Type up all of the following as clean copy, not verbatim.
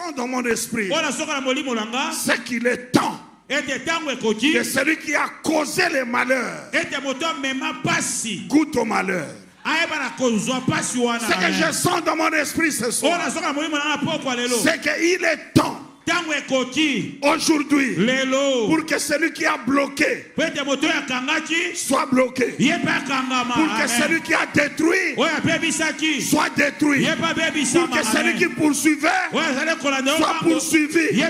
sens dans mon esprit, c'est qu'il est temps que celui qui a causé les malheurs goûte au malheur. Ce que je sens dans mon esprit ce soir, c'est qu'il est temps aujourd'hui pour que celui qui a bloqué soit bloqué, pour que celui qui a détruit soit détruit, pour que celui qui poursuivait soit poursuivi,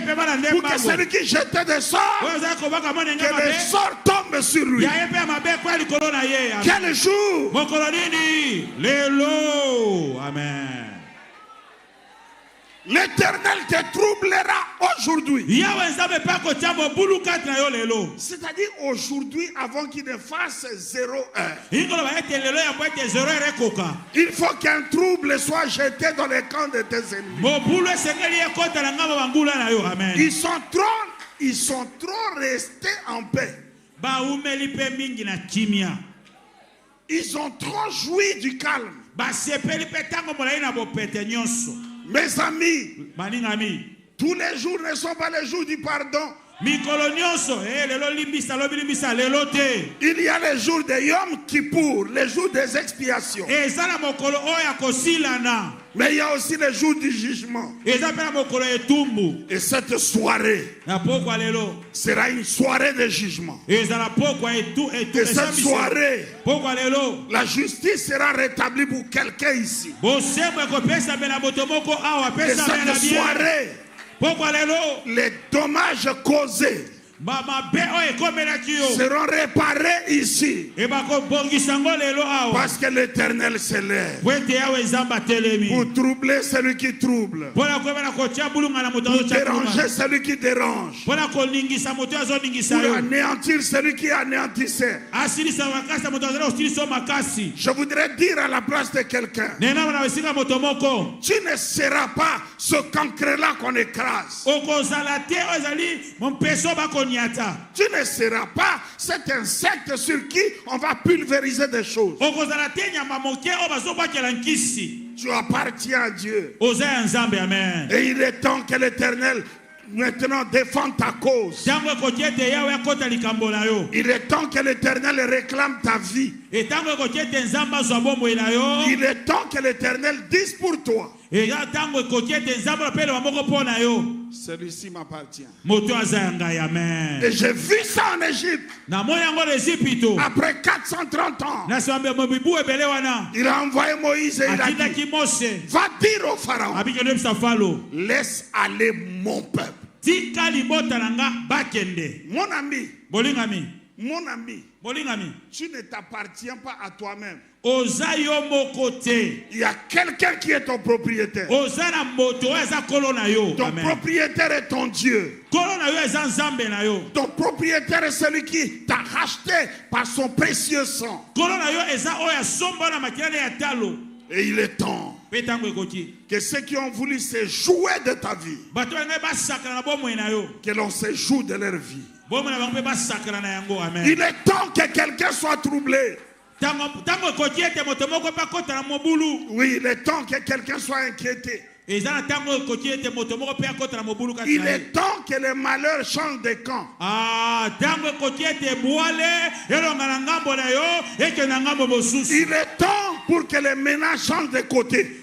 pour que celui qui jetait des sorts, que les sorts tombent sur lui. Quel jour? Amen. L'Éternel te troublera aujourd'hui. C'est-à-dire aujourd'hui, avant qu'il ne fasse 0 heure. Il faut qu'un trouble soit jeté dans les camps de tes ennemis. Ils sont trop restés en paix. Ils ont trop joui du calme. Mes amis, tous les jours ne sont pas les jours du pardon. Il y a les jours de Yom Kippour, les jours des expiations. Mais il y a aussi les jours du jugement. Et cette soirée sera une soirée de jugement. Et cette soirée, la justice sera rétablie pour quelqu'un ici. Et cette soirée, les dommages causés seront réparés ici. Parce que l'Éternel se lève pour troubler celui qui trouble, pour déranger celui qui dérange, pour anéantir celui qui anéantissait. Je voudrais dire à la place de quelqu'un, tu ne seras pas ce cancre-là qu'on écrase. Tu ne seras pas cet insecte sur qui on va pulvériser des choses. Tu appartiens à Dieu. Et il est temps que l'Éternel maintenant défend ta cause. Il est temps que l'Éternel réclame ta vie. Il est temps que l'Éternel dise pour toi, celui-ci m'appartient. Et j'ai vu ça en Égypte. Après 430 ans, il a envoyé Moïse et il a dit, va dire au Pharaon, laisse aller mon peuple. Mon ami, tu ne t'appartiens pas à toi-même. Il y a quelqu'un qui est ton propriétaire. Ton propriétaire est ton Dieu. Ton propriétaire est celui qui t'a racheté par son précieux sang. Et il est temps que ceux qui ont voulu se jouer de ta vie, que l'on se joue de leur vie. Il est temps que quelqu'un soit troublé. Oui, il est temps que quelqu'un soit inquiété. Il est temps que les malheurs changent de camp. Il est temps pour que les ménages changent de côté.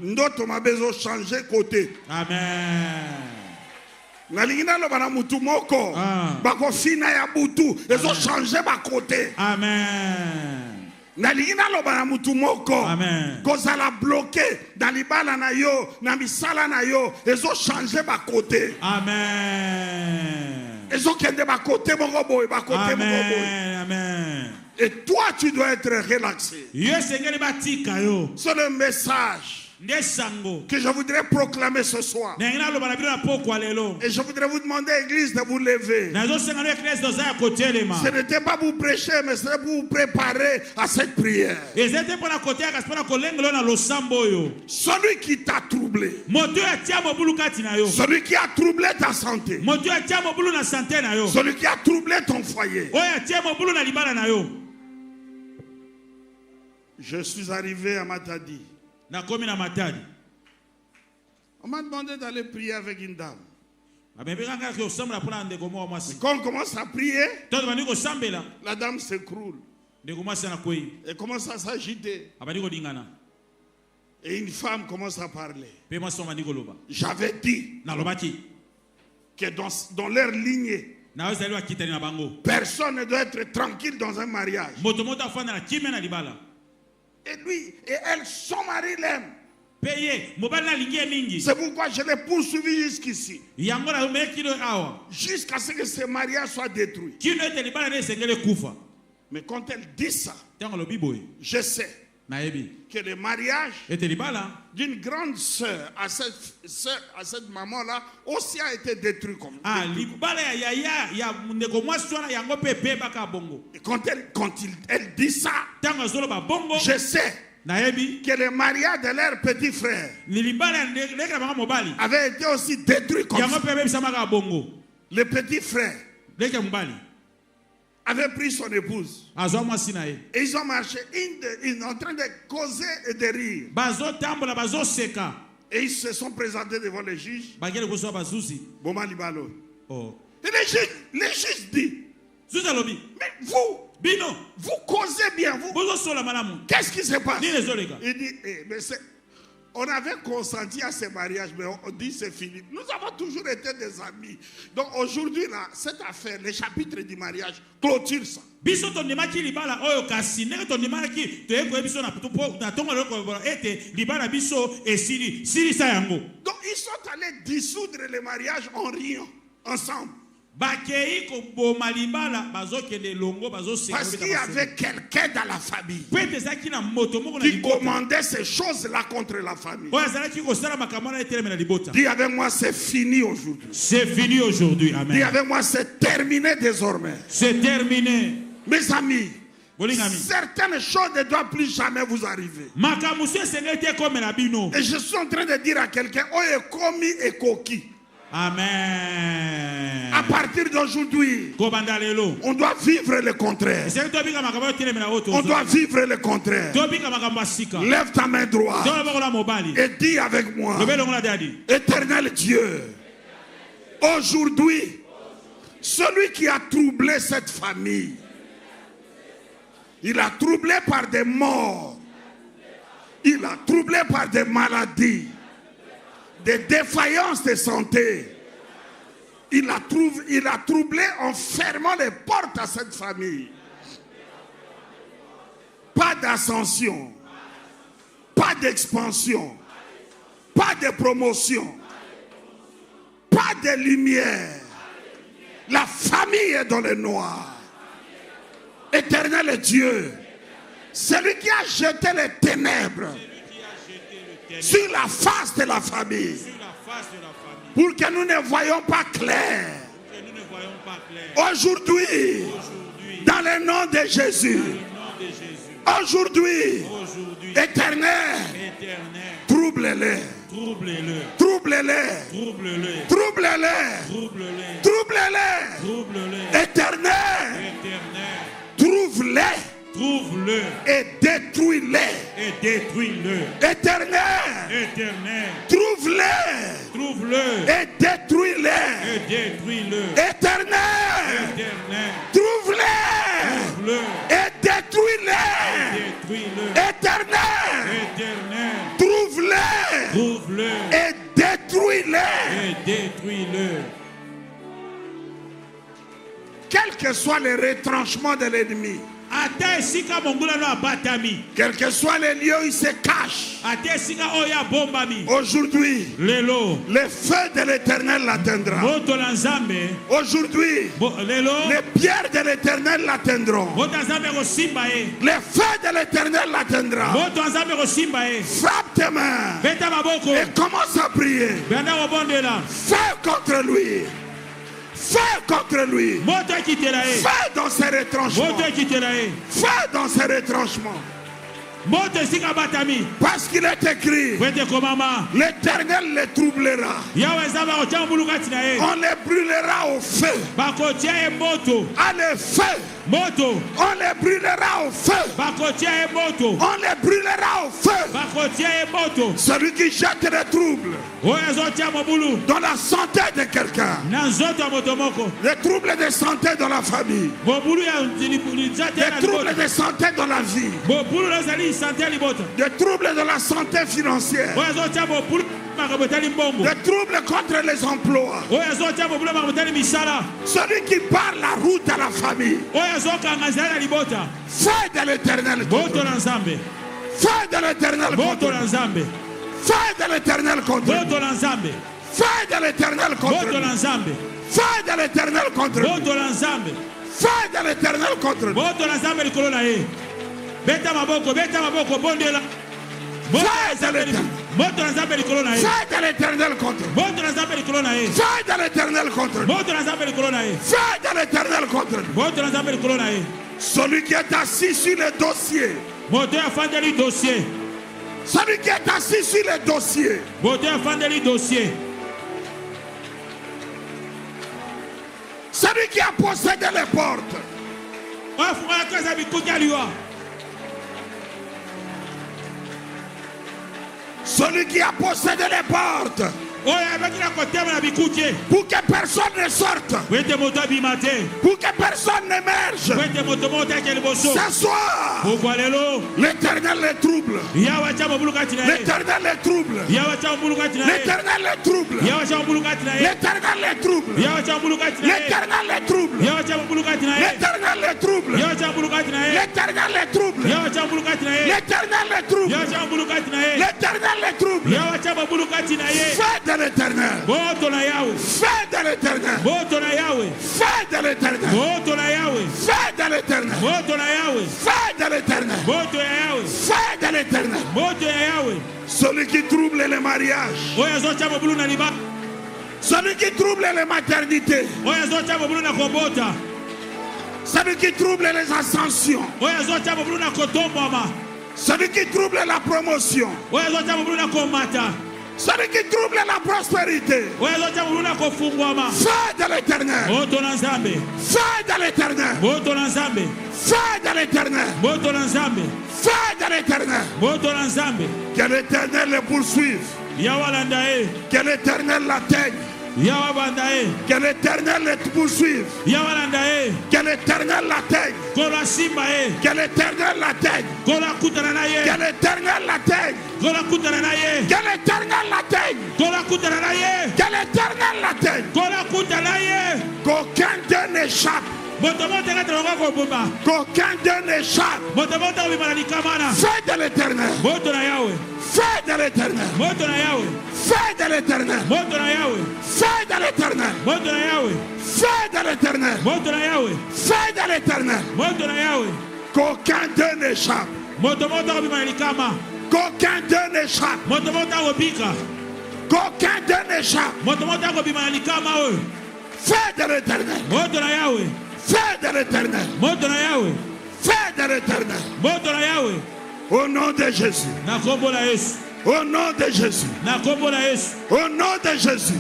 Ndoto mabezo changer côté. Amen. Nalingina lo bana mutu moko bako fina ya butu ezo changer ba côté. Amen. Nalingina lo bana mutu moko koza la bloqué dans libala na yo na misala na yo ezo changer ba côté. Amen. Ezo kende ba côté moko boy ba côté moko boy. Amen. Et toi tu dois être relaxé. C'est le message que je voudrais proclamer ce soir. Et je voudrais vous demander, Église, de vous lever. Ce n'était pas vous prêcher, mais c'était pour vous préparer à cette prière. Celui qui t'a troublé, celui qui a troublé ta santé, celui qui a troublé ton foyer, Je suis arrivé à Matadi. On m'a demandé d'aller prier avec une dame. Mais quand on commence à prier, la dame s'écroule. Elle commence à s'agiter. Et une femme commence à parler. J'avais dit que dans leur lignée, personne ne doit être tranquille dans un mariage. Et lui et elle, son mari l'aime. C'est pourquoi je l'ai poursuivi jusqu'ici. Jusqu'à ce que ce mariage soit détruit. Mais quand elle dit ça, je sais que le mariage d'une grande sœur à cette maman-là aussi a été détruit comme ça. Et quand elle dit ça, je sais que le mariage de leur petit frère avait été aussi détruit comme ça. Le petit frère avait pris son épouse. Et ils ont marché en train de causer et de rire. Et ils se sont présentés devant les juges. Boma Libalo. Et les juges disent, mais vous causez bien, vous. Qu'est-ce qui se passe? Il dit, mais on avait consenti à ce mariage, mais on dit c'est fini. Nous avons toujours été des amis. Donc aujourd'hui, là, cette affaire, les chapitres du mariage, clôture ça. Donc ils sont allés dissoudre le mariage en riant ensemble. Parce qu'il y avait quelqu'un dans la famille qui commandait ces choses-là contre la famille. Dis avec moi, c'est fini aujourd'hui. C'est fini aujourd'hui. Amen. Dis avec moi, c'est terminé désormais. C'est terminé. Mes amis, certaines choses ne doivent plus jamais vous arriver. Et je suis en train de dire à quelqu'un, oh, est commis et coquille. Amen. À partir d'aujourd'hui, on doit vivre le contraire. On doit vivre le contraire. Lève ta main droite et dis avec moi, Éternel Dieu, aujourd'hui, celui qui a troublé cette famille, il a troublé par des morts, il a troublé par des maladies, des défaillances de santé. Il a troublé en fermant les portes à cette famille. Pas d'ascension, pas d'expansion, pas de promotion, pas de lumière. La famille est dans le noir. Éternel Dieu, celui qui a jeté les ténèbres sur la face de la famille, pour que nous ne voyions pas clair. Aujourd'hui, dans le nom de Jésus, aujourd'hui, Éternel, trouble-les, trouble-les, trouble-les, trouble-les, Éternel, trouve-les. Trouve-le et détruis-les. Éternel, trouve-le et détruis-les. Éternel, trouve-le et détruis-les. Éternel, trouve-le et détruis-les. Quel que soit le retranchement de l'ennemi, quel que soit les lieux où il se cache, aujourd'hui, le feu de l'Éternel l'atteindra. Aujourd'hui, les pierres de l'Éternel l'atteindront. Le feu de l'Éternel l'atteindra. Frappe tes mains et commence à prier. Fais contre lui. Fais contre lui. Fais dans ses retranchements. Fais dans ses retranchements. Parce qu'il est écrit, l'Éternel les troublera. On les brûlera au feu. Allez, feu. Moto. On les brûlera au feu. Bakotia et moto. On les brûlera au feu. Bakotia et moto. Celui qui jette des troubles dans la santé de quelqu'un. Des troubles de santé dans la famille. Des troubles de santé dans la vie. Des troubles de la santé financière. Des troubles contre les emplois. Celui qui parle la route à la famille. Feu de l'Éternel. Feu de l'Éternel contre nous. Feu de l'Éternel contre nous. Feu de l'Éternel contre nous. Feu de l'Éternel contre nous. Feu de l'Éternel contre nous. Beta maboko bondela. Feu de l'Éternel. Feu de l'Éternel contre nous. Feu de l'Éternel contre nous. Feu de l'Éternel contre nous. Celui qui est assis sur le dossier. Celui qui est assis sur le dossier. Celui qui a possédé les portes. Celui qui a possédé les portes. Pour que personne ne sorte. Pour que personne n'émerge. Ce soir, l'Éternel les trouble. L'Éternel les trouble. L'Éternel les trouble. L'Éternel les trouble. L'Éternel les trouble. L'Éternel les trouble. L'Éternel les trouble. L'Éternel les trouble. L'Éternel les trouble. Fais de l'Éternel. Fais de l'Éternel. Fais de l'Éternel. Fais de l'Éternel. Fais de l'Éternel. Fais de l'Éternel. Celui qui trouble les mariages. Celui qui trouble les maternités. Celui qui trouble les ascensions. Celui qui trouble la promotion. Celui qui trouble la prospérité. Fais de l'Éternel. Fais de l'Éternel. Fais de l'Éternel. Fais de l'Éternel. Que l'Éternel le poursuive. Que l'Éternel l'atteigne. Que l'Éternel le poursuive. Que l'Éternel l'atteigne. Que l'Éternel l'atteigne. Que l'Éternel l'atteigne. Que l'Éternel l'atteigne. Que l'Éternel l'atteigne. Qu'aucun d'eux n'échappe. Qu'aucun d'eux n'échappe. Fais de l'Éternel. Fais de l'Éternel. Fais de l'Éternel. Fais de l'Éternel. Fais de l'Éternel. Fais de l'Éternel. Qu'aucun d'eux n'échappe. Qu'aucun d'eux n'échappe. Qu'aucun d'eux n'échappe. Fais de l'Éternel. Fais de l'Éternel. Fais de l'Éternel. Au nom de Jésus. Au nom de Jésus. Au nom de Jésus.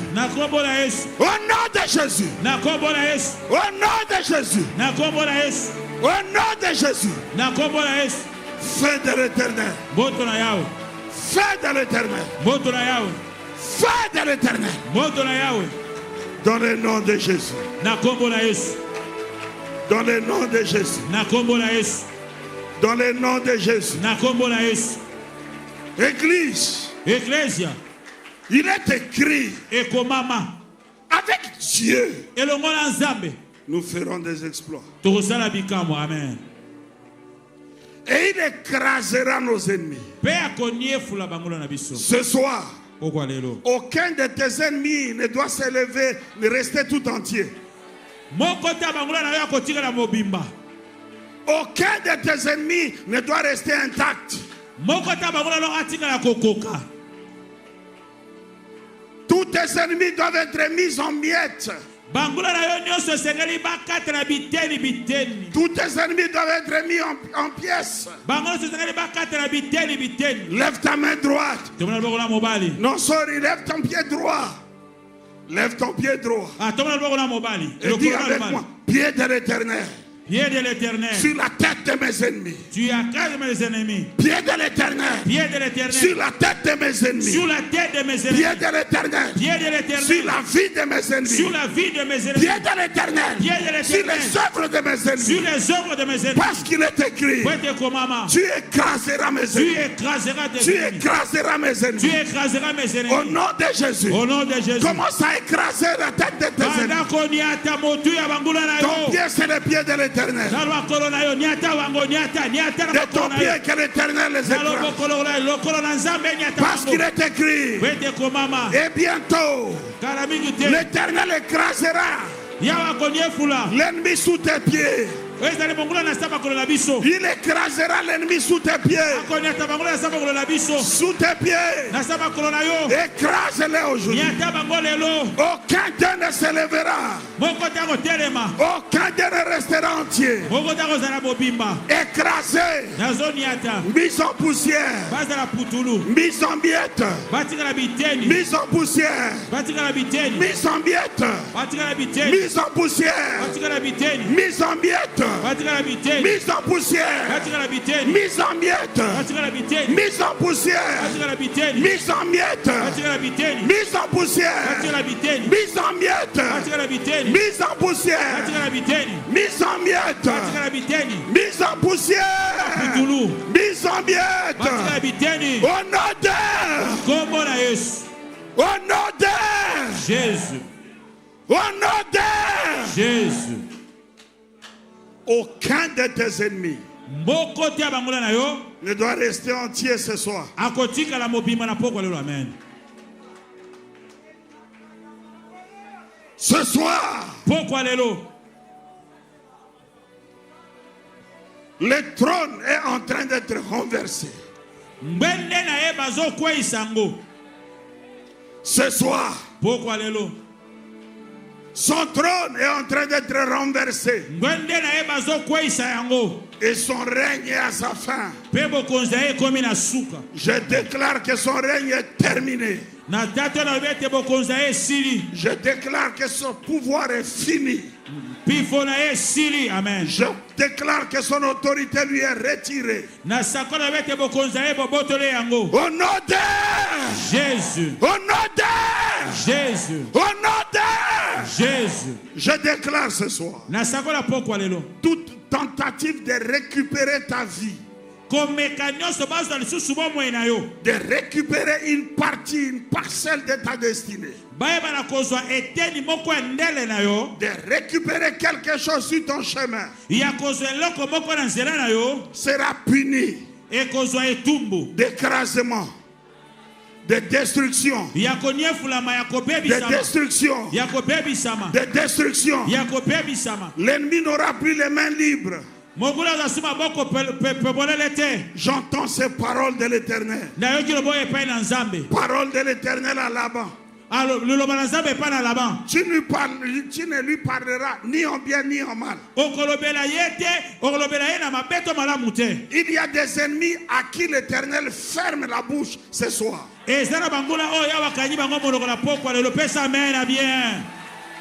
Au nom de Jésus. Au nom de Jésus. Au nom de Jésus. Fais de l'Éternel. Fais de l'Éternel. Fais de l'Éternel. Dans le nom de Jésus. Dans le nom de Jésus. Dans le nom de Jésus. Église. Il est écrit. Avec Dieu. Nous ferons des exploits. Amen. Et il écrasera nos ennemis. Ce soir, aucun de tes ennemis ne doit s'élever, mais rester tout entier. Aucun de tes ennemis ne doit rester intact. Tous tes ennemis doivent être mis en miettes. Tous tes ennemis doivent être mis en pièces. Lève ta main droite. Non, sorry, lève ton pied droit. Lève ton pied droit. Et dis avec moi, pied de l'Éternel. Pied de l'Éternel. Sur la tête de mes ennemis. Tu accases mes ennemis. Pied de l'Éternel. Pied de l'Éternel. Sur la tête de mes ennemis. Sur la tête de mes ennemis. Pied de l'Éternel. Pied de l'Éternel. Sur la vie de mes ennemis. Sur la vie de mes ennemis. Pied de l'Éternel. Pied de l'Éternel. Sur les œuvres de mes ennemis. Sur les œuvres de mes ennemis. Parce qu'il est écrit. Tu écraseras mes ennemis. Tu écraseras tes Tu ennemis. écraseras mes ennemis. Tu écraseras mes ennemis. Au nom de Jésus. Au nom de Jésus. Commence à écraser la tête de tes ennemis. Ton pied, c'est le pied de l'Éternel. De ton pied que l'Éternel les écrase. Parce qu'il est écrit. Et bientôt, l'Éternel écrasera l'ennemi sous tes pieds. Il écrasera l'ennemi sous tes pieds. Sous tes pieds. Écrase-les aujourd'hui. Aucun d'eux ne s'élèvera. Aucun d'eux ne restera entier. Écrasé. Mis en poussière. Mis en miettes. Mis en poussière. Mis en miettes. Mis en poussière. Mis en miettes. Mise en poussière. Mise en miettes. Mise en poussière. Mise en miettes. Mise en poussière. Mise en miettes. Mise en poussière. Mise en miettes. Mise en poussière. Mise en miettes. Au nom de Jésus. Au nom de Jésus. Aucun de tes ennemis ne doit rester entier ce soir. Ce soir, le trône est en train d'être renversé. Ce soir, son trône est en train d'être renversé. Et son règne est à sa fin. Je déclare que son règne est terminé. Je déclare que son pouvoir est fini. Je déclare que son autorité lui est retirée. Au nom de Jésus. Au nom de Jésus. Au nom de Jésus. Je déclare ce soir. Toute tentative de récupérer ta vie, de récupérer une partie, une parcelle de ta destinée, de récupérer quelque chose sur ton chemin, sera puni d'écrasement, de destruction, de destruction, de destruction. L'ennemi n'aura plus les mains libres. J'entends ces paroles de l'Éternel. Paroles de l'Éternel à Laban. Tu ne lui parleras ni en bien ni en mal. Il y a des ennemis à qui l'Éternel ferme la bouche ce soir.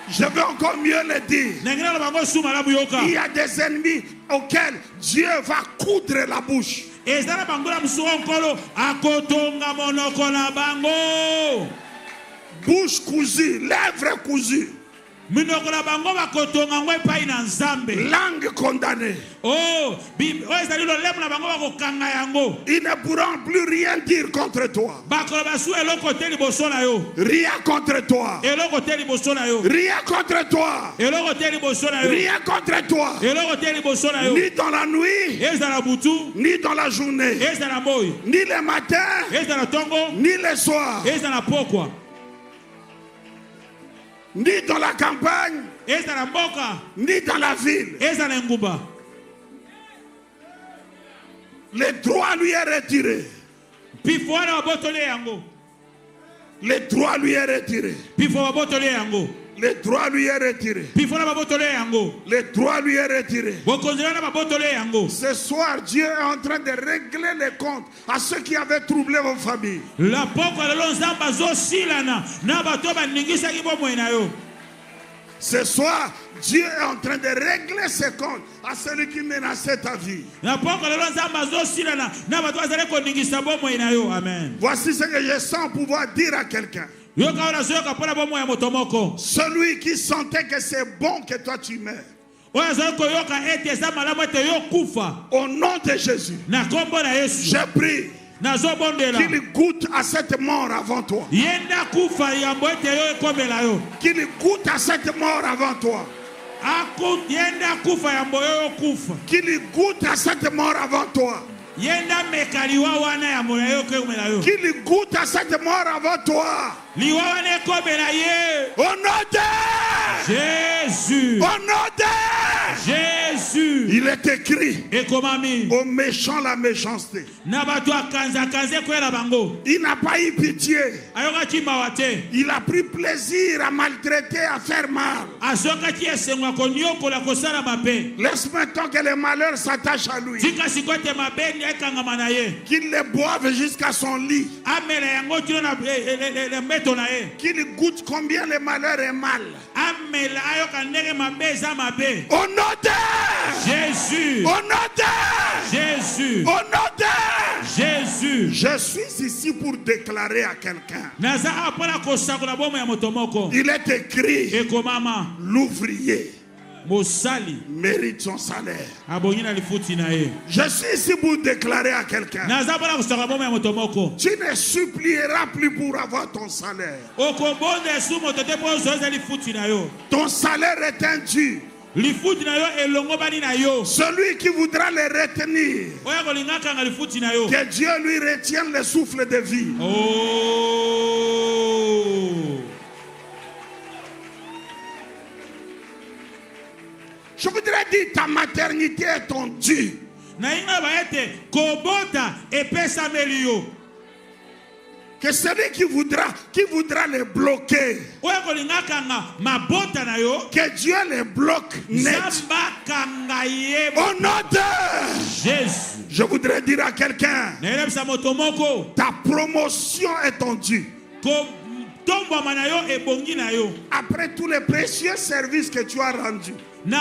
Je veux encore mieux le dire. Il y a des ennemis auxquels Dieu va coudre la bouche. Bouche cousue, lèvres cousues. Langue condamnée. Ils ne pourront plus rien dire contre toi. Rien contre toi. Rien contre toi. Rien contre toi. Ni dans la nuit, ni dans la journée, ni le matin, ni le soir, ni dans la campagne, ni dans la ville. Le droit lui est retiré. Le droit lui est retiré. Le droit lui est retiré. Le droit lui est retiré. Ce soir, Dieu est en train de régler les comptes à ceux qui avaient troublé vos familles. Ce soir, Dieu est en train de régler ses comptes à celui qui menaçait ta vie. Voici ce que je sens pouvoir dire à quelqu'un. Celui qui sentait que c'est bon que toi tu meurs. Au nom de Jésus, je prie qu'il goûte à cette mort avant toi. Qu'il goûte à cette mort avant toi. Qu'il goûte à cette mort avant toi. Qu'il goûte à cette mort avant toi. Au nom de Jésus. Au nom de Jésus. Il est écrit aux méchants la méchanceté. Il n'a pas eu pitié. Il a pris plaisir à maltraiter, à faire mal. Laisse maintenant que les malheurs s'attachent à lui. Qu'il les boive jusqu'à son lit. Qu'il goûte combien le malheur est mal. Au nom de Jésus. Au nom de Jésus. Au nom de Jésus. Je suis ici pour déclarer à quelqu'un. Il est écrit, l'ouvrier mérite son salaire. Je suis ici pour déclarer à quelqu'un. Tu ne supplieras plus pour avoir ton salaire. Ton salaire est indu. Celui qui voudra le retenir, que Dieu lui retienne le souffle de vie. Je voudrais dire, ta maternité est ton dû. Que celui qui voudra les bloquer, que Dieu les bloque net. Au nom de Jésus. Je voudrais dire à quelqu'un, ta promotion est ton dû. Après tous les précieux services que tu as rendus, il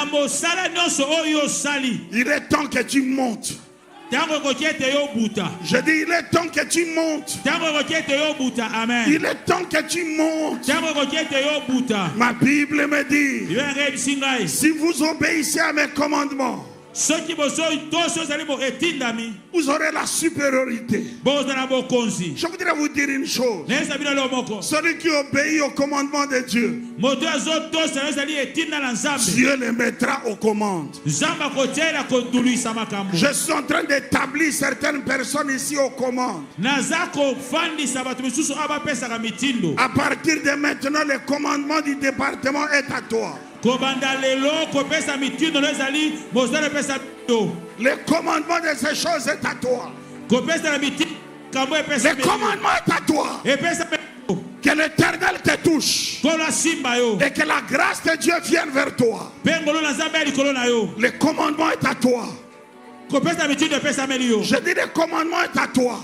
est temps que tu montes. Je dis, il est temps que tu montes. Il est temps que tu montes. Ma Bible me dit, si vous obéissez à mes commandements, vous aurez la supériorité. Je voudrais vous dire une chose. Celui qui obéit au commandement de Dieu, Dieu le mettra aux commandes. Je suis en train d'établir certaines personnes ici aux commandes. À partir de maintenant, le commandement du département est à toi. Le commandement de ces choses est à toi. Le commandement est à toi. Que l'Éternel te touche et que la grâce de Dieu vienne vers toi. Le commandement est à toi. Je dis, le commandement est à toi.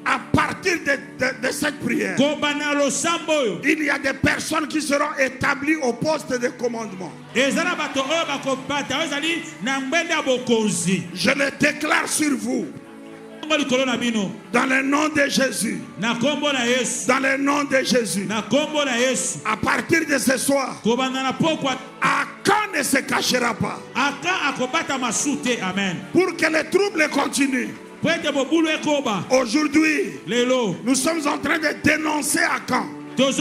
À partir de cette prière, il y a des personnes qui seront établies au poste de commandement. Je le déclare sur vous. Dans le nom de Jésus. Dans le nom de Jésus. À partir de ce soir, Akan ne se cachera pas. Pour que les troubles continuent. Aujourd'hui, nous sommes en train de dénoncer Akan. Nous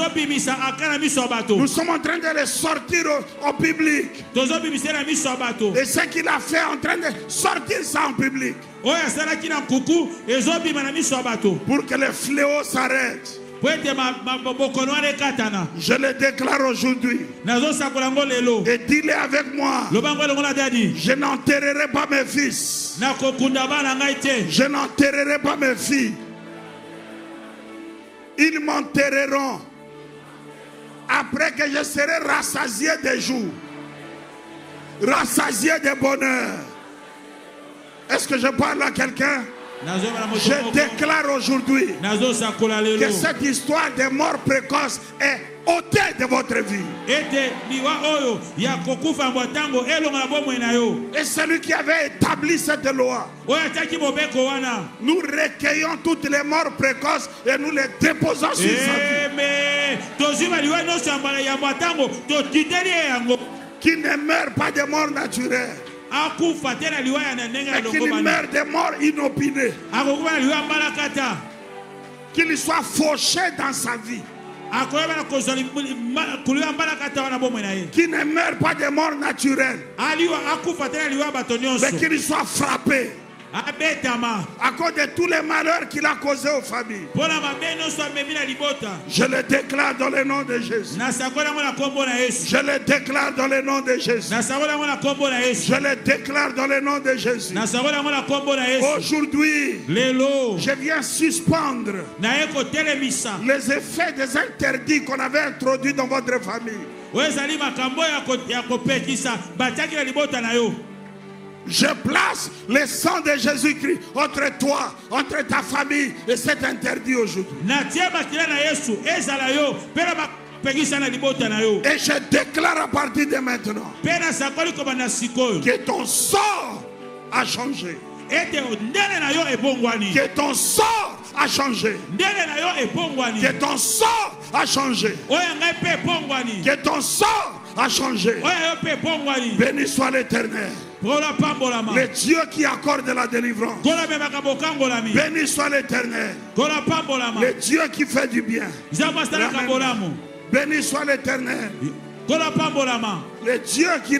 sommes en train de le sortir au public. Et ce qu'il a fait, en train de sortir ça en public. Pour que les fléaux s'arrêtent. Je le déclare aujourd'hui. Et dis-le avec moi. Je n'enterrerai pas mes fils. Je n'enterrerai pas mes filles. Ils m'enterreront après que je serai rassasié de jour, rassasié de bonheur. Est-ce que je parle à quelqu'un? Je déclare aujourd'hui que cette histoire de mort précoce est ôtez de votre vie. Et celui qui avait établi cette loi, nous recueillons toutes les morts précoces et nous les déposons sur sa vie. Qui ne meurt pas de mort naturelle, et qu'il meurt de mort inopinée, qu'il soit fauché dans sa vie, qui ne meurt pas de mort naturelle, mais qu'il soit frappé à cause de tous les malheurs qu'il a causés aux familles. Je le déclare dans le nom de Jésus. Je le déclare dans le nom de Jésus. Je le déclare dans le nom de Jésus. Aujourd'hui, je viens suspendre les effets des interdits qu'on avait introduits dans votre famille. Je place le sang de Jésus-Christ entre toi, entre ta famille et cet interdit aujourd'hui. Et je déclare à partir de maintenant que ton sort a changé. Que ton sort a changé. Que ton sort a changé. Que ton sort a changé. Béni soit l'Éternel, le Dieu qui accorde la délivrance. Béni soit l'Éternel, le Dieu qui fait du bien. Béni soit l'Éternel, le Dieu qui